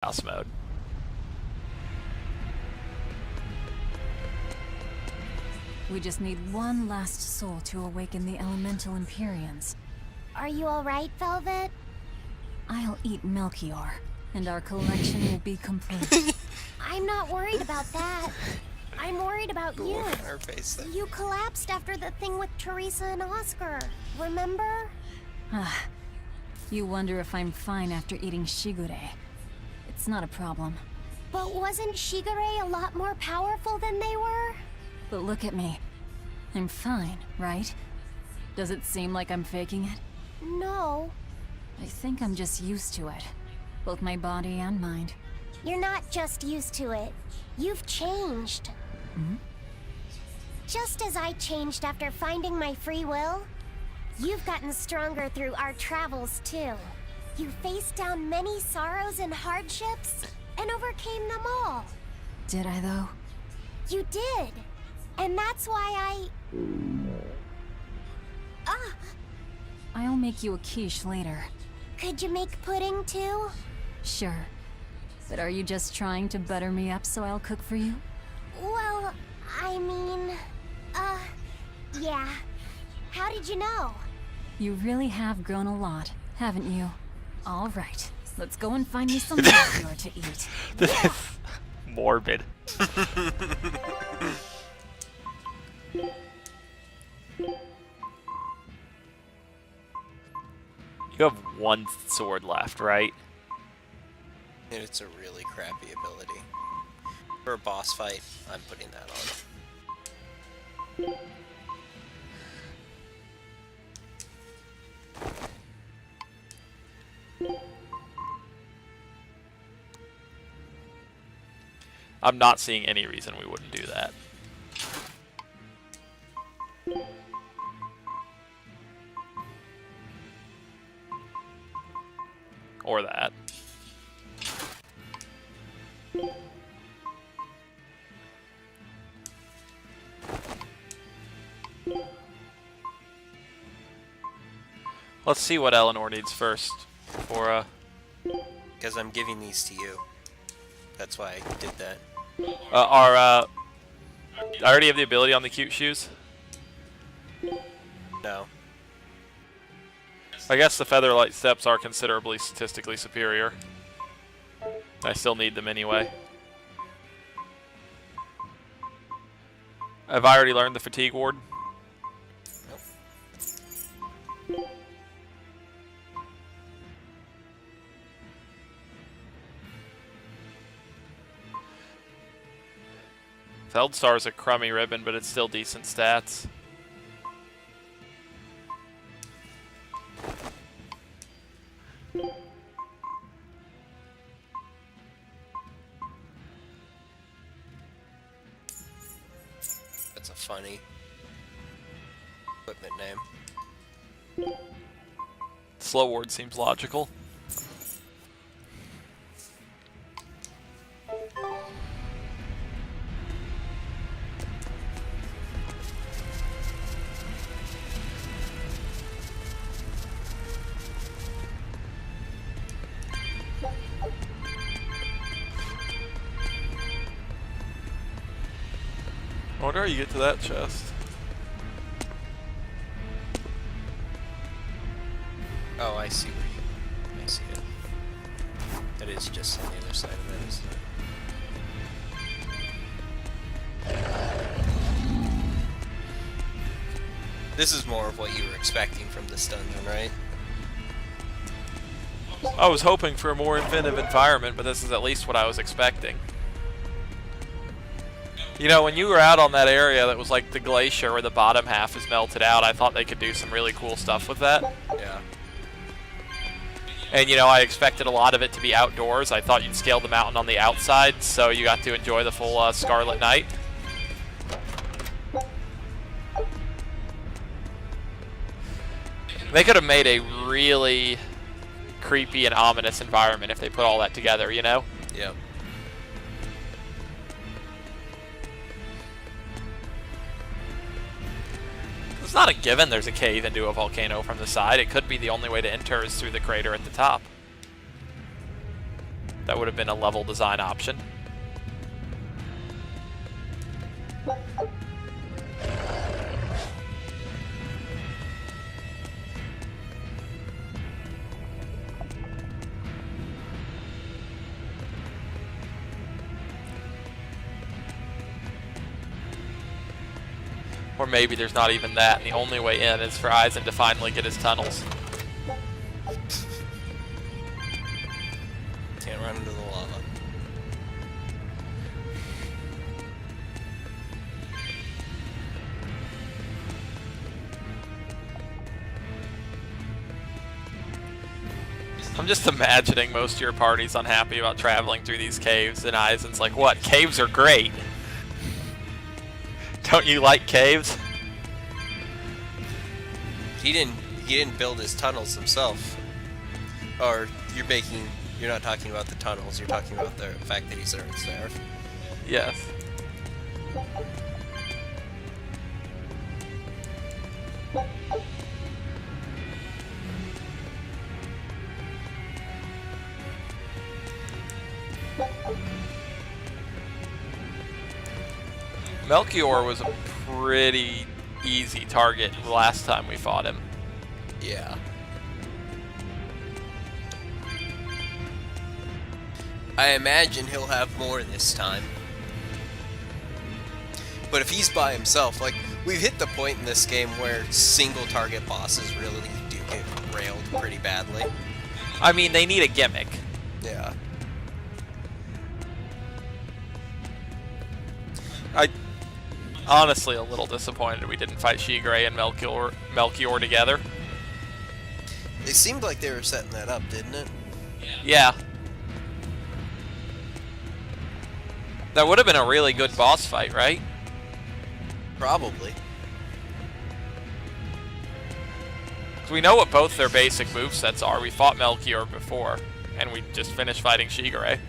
house mode. We just need one last soul to awaken the elemental Empyreans. Are you alright, Velvet? I'll eat Melchior, and our collection will be complete. I'm not worried about that. I'm worried about you. Her face there. You collapsed after the thing with Teresa and Oscar. Remember? You wonder if I'm fine after eating Shigure. It's not a problem. But wasn't Shigure a lot more powerful than they were? But look at me. I'm fine, right? Does it seem like I'm faking it? No. I think I'm just used to it. Both my body and mind. You're not just used to it. You've changed. Hmm? Just as I changed after finding my free will, you've gotten stronger through our travels too. You faced down many sorrows and hardships, and overcame them all. Did I, though? You did. And that's why I'll make you a quiche later. Could you make pudding too? Sure. But are you just trying to butter me up so I'll cook for you? Well, I mean, yeah. How did you know? You really have grown a lot, haven't you? All right, let's go and find me some Melchior to eat. This is morbid. You have one sword left, right? And it's a really crappy ability. For a boss fight, I'm putting that on. I'm not seeing any reason we wouldn't do that. Or that. Let's see what Eleanor needs first for Because I'm giving these to you. That's why I did that. I already have the ability on the cute shoes. No. I guess the Featherlight Steps are considerably statistically superior. I still need them anyway. Have I already learned the Fatigue Ward? Nope. Feldstar's a crummy ribbon, but it's still decent stats. That's a funny equipment name. Slow Ward seems logical. I wonder how you get to that chest. Oh, I see where I see it. That is just on the other side of that, isn't it? This is more of what you were expecting from this dungeon, right? I was hoping for a more inventive environment, but this is at least what I was expecting. You know, when you were out on that area that was like the glacier where the bottom half is melted out, I thought they could do some really cool stuff with that. Yeah. And you know, I expected a lot of it to be outdoors. I thought you'd scale the mountain on the outside, so you got to enjoy the full Scarlet Night. They could have made a really creepy and ominous environment if they put all that together, you know? Yep. It's not a given there's a cave into a volcano from the side. It could be the only way to enter is through the crater at the top. That would have been a level design option. Or maybe there's not even that, and the only way in is for Eisen to finally get his tunnels. Can't run into the lava. I'm just imagining most of your party's unhappy about traveling through these caves, and Eisen's like, what? Caves are great! Don't you like caves? He didn't build his tunnels himself. Or you're not talking about the tunnels, you're talking about the fact that he's there. Yes. Melchior was a pretty easy target the last time we fought him. Yeah. I imagine he'll have more this time. But if he's by himself, like, we've hit the point in this game where single target bosses really do get railed pretty badly. I mean, they need a gimmick. Yeah. Honestly a little disappointed we didn't fight Shigure and Melchior together. It seemed like they were setting that up, didn't it? Yeah. That would have been a really good boss fight, right? Probably. 'Cause we know what both their basic movesets are. We fought Melchior before, and we just finished fighting Shigure.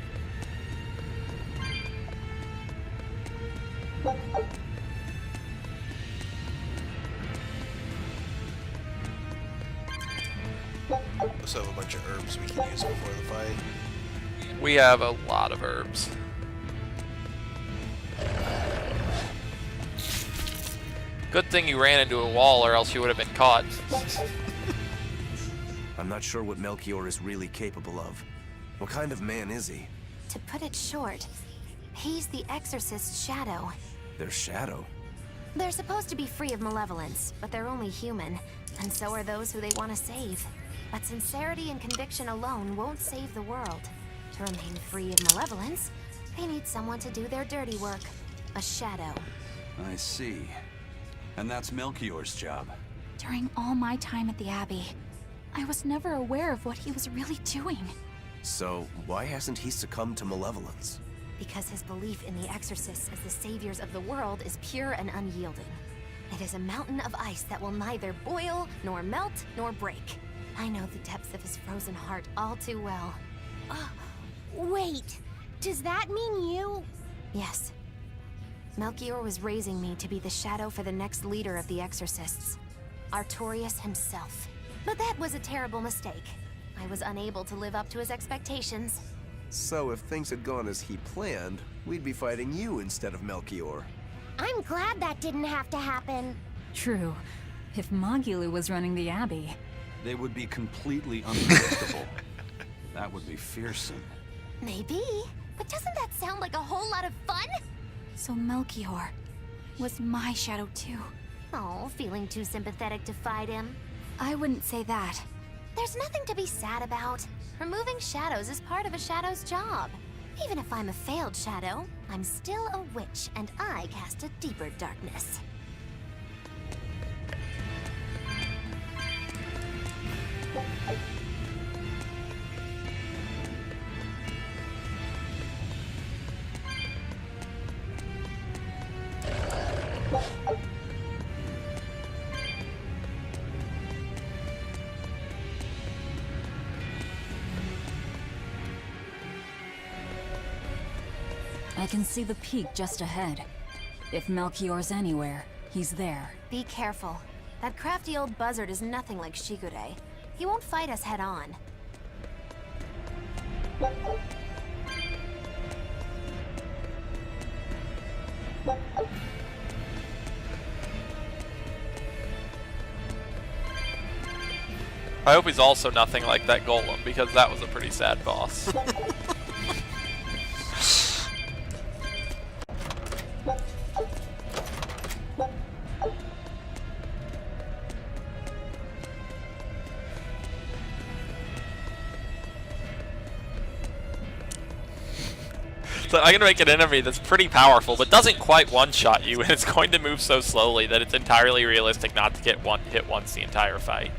We also have a bunch of herbs we can use before the fight. We have a lot of herbs. Good thing you ran into a wall, or else you would have been caught. I'm not sure what Melchior is really capable of. What kind of man is he? To put it short, he's the Exorcist's shadow. Their shadow? They're supposed to be free of malevolence, but they're only human, and so are those who they want to save. But sincerity and conviction alone won't save the world. To remain free of malevolence, they need someone to do their dirty work. A shadow. I see. And that's Melchior's job. During all my time at the Abbey, I was never aware of what he was really doing. So, why hasn't he succumbed to malevolence? Because his belief in the Exorcists as the saviors of the world is pure and unyielding. It is a mountain of ice that will neither boil, nor melt, nor break. I know the depths of his frozen heart all too well. Wait, does that mean you? Yes. Melchior was raising me to be the shadow for the next leader of the Exorcists. Artorius himself. But that was a terrible mistake. I was unable to live up to his expectations. So if things had gone as he planned, we'd be fighting you instead of Melchior. I'm glad that didn't have to happen. True. If Magulu was running the Abbey. They would be completely unpredictable. That would be fearsome. Maybe. But doesn't that sound like a whole lot of fun? So Melchior was my shadow too. Oh, feeling too sympathetic to fight him? I wouldn't say that. There's nothing to be sad about. Removing shadows is part of a shadow's job. Even if I'm a failed shadow, I'm still a witch, and I cast a deeper darkness. I can see the peak just ahead. If Melchior's anywhere, he's there. Be careful. That crafty old buzzard is nothing like Shigure. He won't fight us head on. I hope he's also nothing like that golem, because that was a pretty sad boss. So I'm gonna make an enemy that's pretty powerful, but doesn't quite one-shot you, and it's going to move so slowly that it's entirely realistic not to get hit once the entire fight.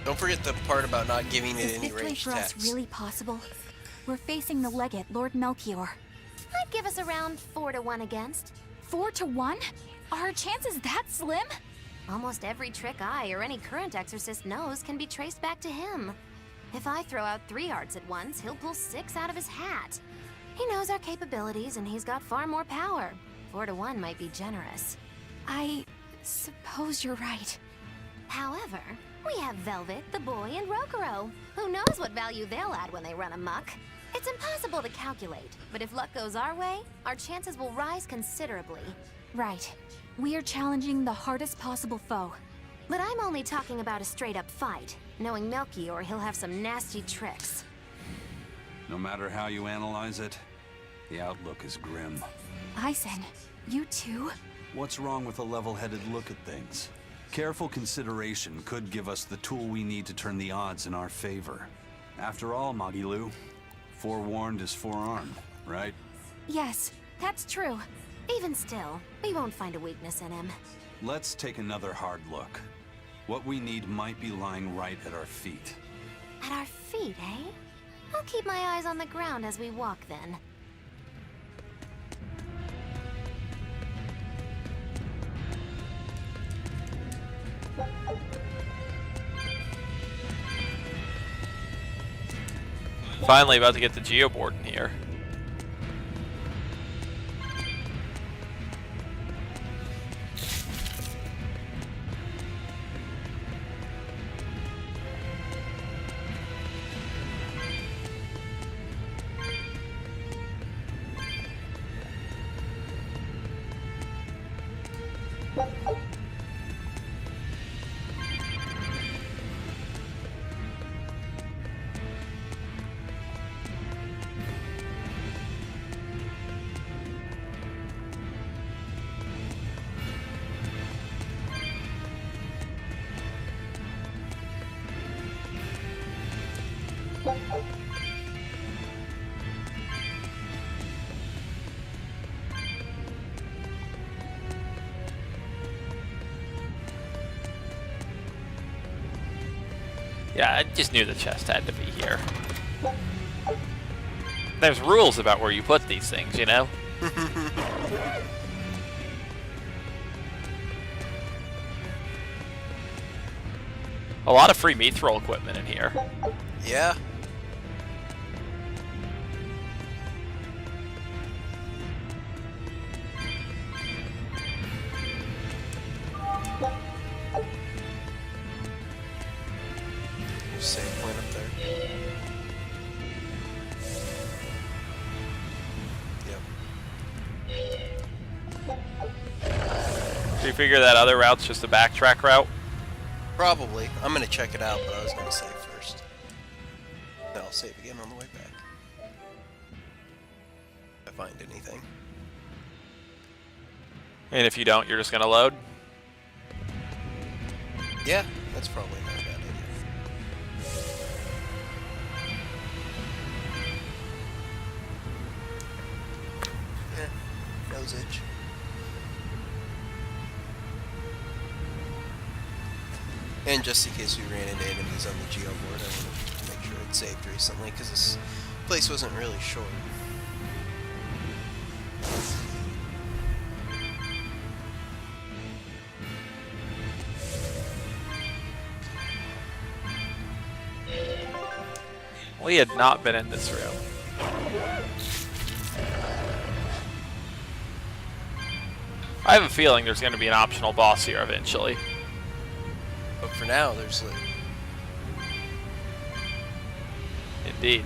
Don't forget the part about not giving it Is any victory ranged for us attacks. really possible? We're facing the legate, Lord Melchior. I'd give us around 4 to 1 against. 4 to 1? Are our chances that slim? Almost every trick I or any current exorcist knows can be traced back to him. If I throw out 3 arts at once, he'll pull 6 out of his hat. He knows our capabilities and he's got far more power. 4 to 1 might be generous. I suppose you're right. However, we have Velvet, the boy, and Rokuro. Who knows what value they'll add when they run amok? It's impossible to calculate, but if luck goes our way, our chances will rise considerably. Right. We are challenging the hardest possible foe. But I'm only talking about a straight-up fight. Knowing Melchior, he'll have some nasty tricks. No matter how you analyze it, the outlook is grim. Eisen, you too? What's wrong with a level-headed look at things? Careful consideration could give us the tool we need to turn the odds in our favor. After all, Magilu, forewarned is forearmed, right? Yes, that's true. Even still, we won't find a weakness in him. Let's take another hard look. What we need might be lying right at our feet. At our feet, eh? I'll keep my eyes on the ground as we walk then. Finally about to get the geoboard in here. Yeah, I just knew the chest had to be here. There's rules about where you put these things, you know? A lot of free mithril equipment in here. Yeah. Save point up there. Yep. Do you figure that other route's just a backtrack route? Probably. I'm gonna check it out, but I was gonna save first. Then I'll save again on the way back. If I find anything. And if you don't, you're just gonna load? Yeah, that's probably not a bad idea. Yeah, nose itch. And just in case we ran into enemies on the geoboard, I wanted to make sure it saved recently, because this place wasn't really short. We had not been in this room. I have a feeling there's going to be an optional boss here eventually. But for now, there's like... Indeed.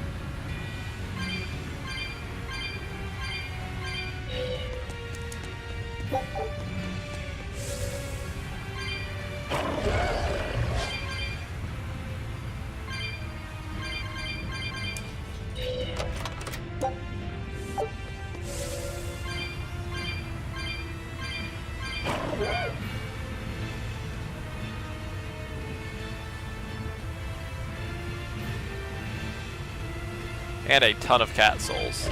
And a ton of cat souls.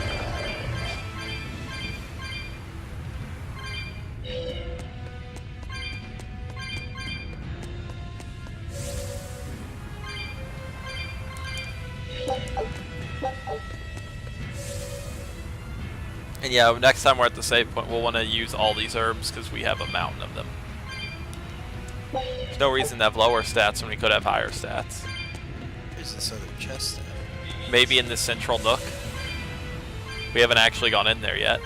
And yeah, next time we're at the save point, we'll want to use all these herbs because we have a mountain of them. There's no reason to have lower stats when we could have higher stats. Here's this other chest there. Maybe in the central nook. We haven't actually gone in there yet.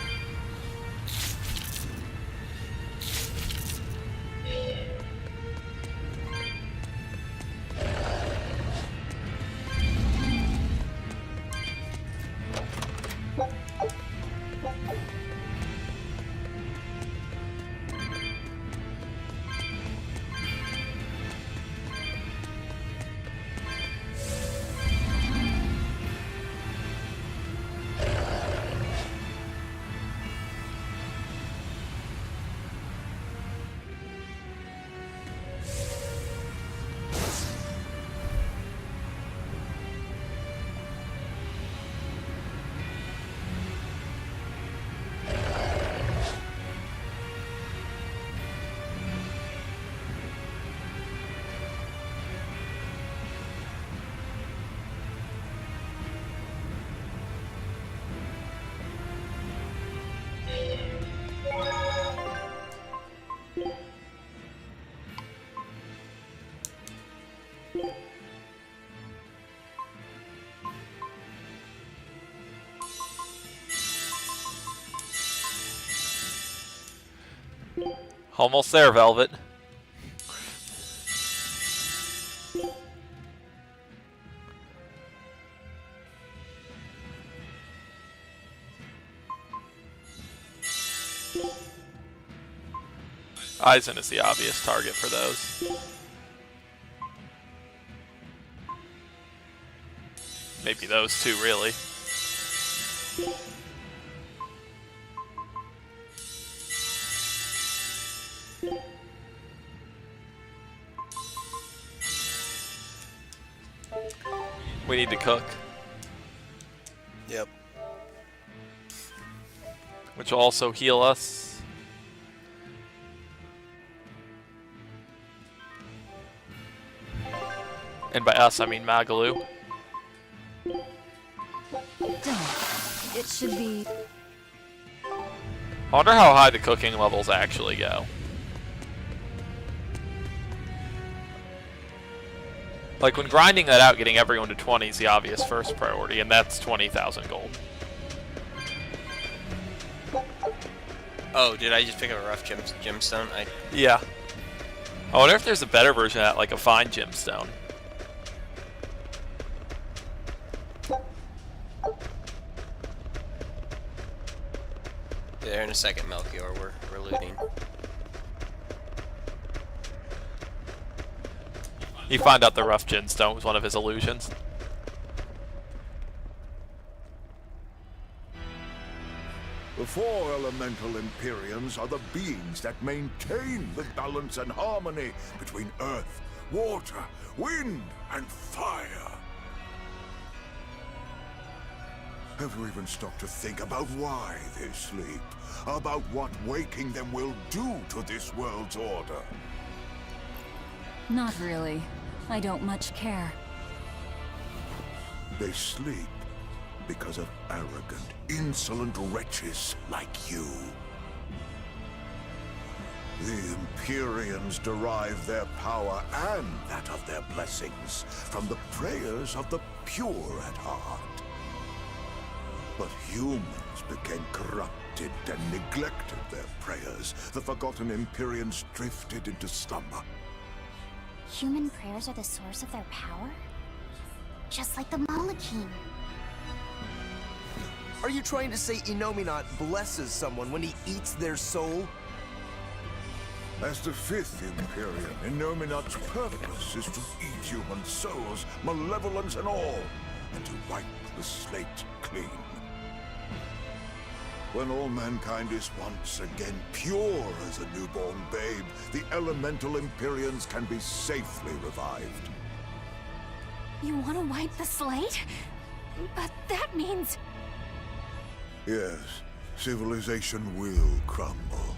Almost there, Velvet. Eisen is the obvious target for those. Maybe those two, really. We need to cook. Yep. Which will also heal us. And by us, I mean Magalu. Done. It should be... I wonder how high the cooking levels actually go. Like, when grinding that out, getting everyone to 20 is the obvious first priority, and that's 20,000 gold. Oh, did I just pick up a rough gemstone? Yeah. I wonder if there's a better version of that, like a fine gemstone. There in a second, Melchior. We're looting. You find out the rough gemstone was one of his illusions. The four elemental Empyreans are the beings that maintain the balance and harmony between earth, water, wind, and fire. Have you even stopped to think about why they sleep? About what waking them will do to this world's order? Not really. I don't much care. They sleep because of arrogant, insolent wretches like you. The Empyreans derive their power and that of their blessings from the prayers of the pure at heart. But humans became corrupted and neglected their prayers. The forgotten Empyreans drifted into slumber. Human prayers are the source of their power? Just like the Junglechief. Are you trying to say Innominat blesses someone when he eats their soul? As the fifth Empyrean, Innominat's purpose is to eat human souls, malevolence and all, and to wipe the slate clean. When all mankind is once again pure as a newborn babe, the elemental Empyreans can be safely revived. You want to wipe the slate? But that means... Yes, civilization will crumble.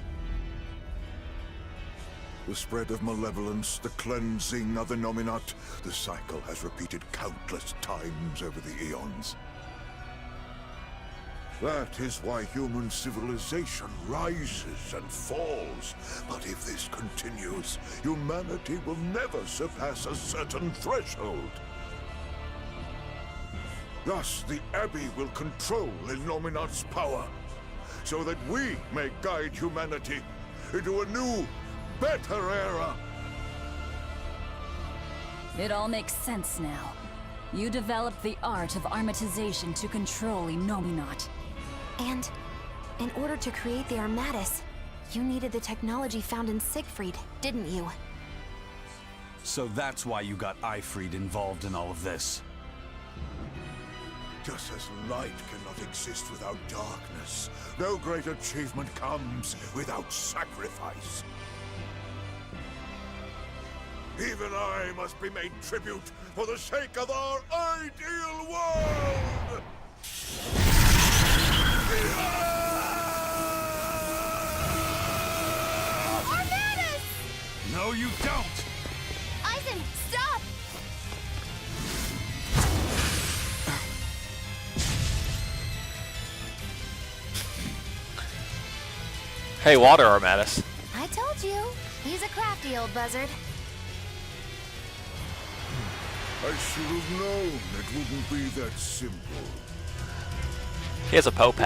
The spread of malevolence, the cleansing of the Nominat, the cycle has repeated countless times over the eons. That is why human civilization rises and falls. But if this continues, humanity will never surpass a certain threshold. Thus, the Abbey will control Illuminat's power, so that we may guide humanity into a new, better era. It all makes sense now. You developed the art of armatization to control Illuminat. And in order to create the Armatus, you needed the technology found in Siegfried, didn't you? So that's why you got Ifried involved in all of this. Just as light cannot exist without darkness, no great achievement comes without sacrifice. Even I must be made tribute for the sake of our ideal world! Armatus! No, you don't! Eisen, stop! Hey, water Armatus. I told you. He's a crafty old buzzard. I should have known it wouldn't be that simple. He has a Pope.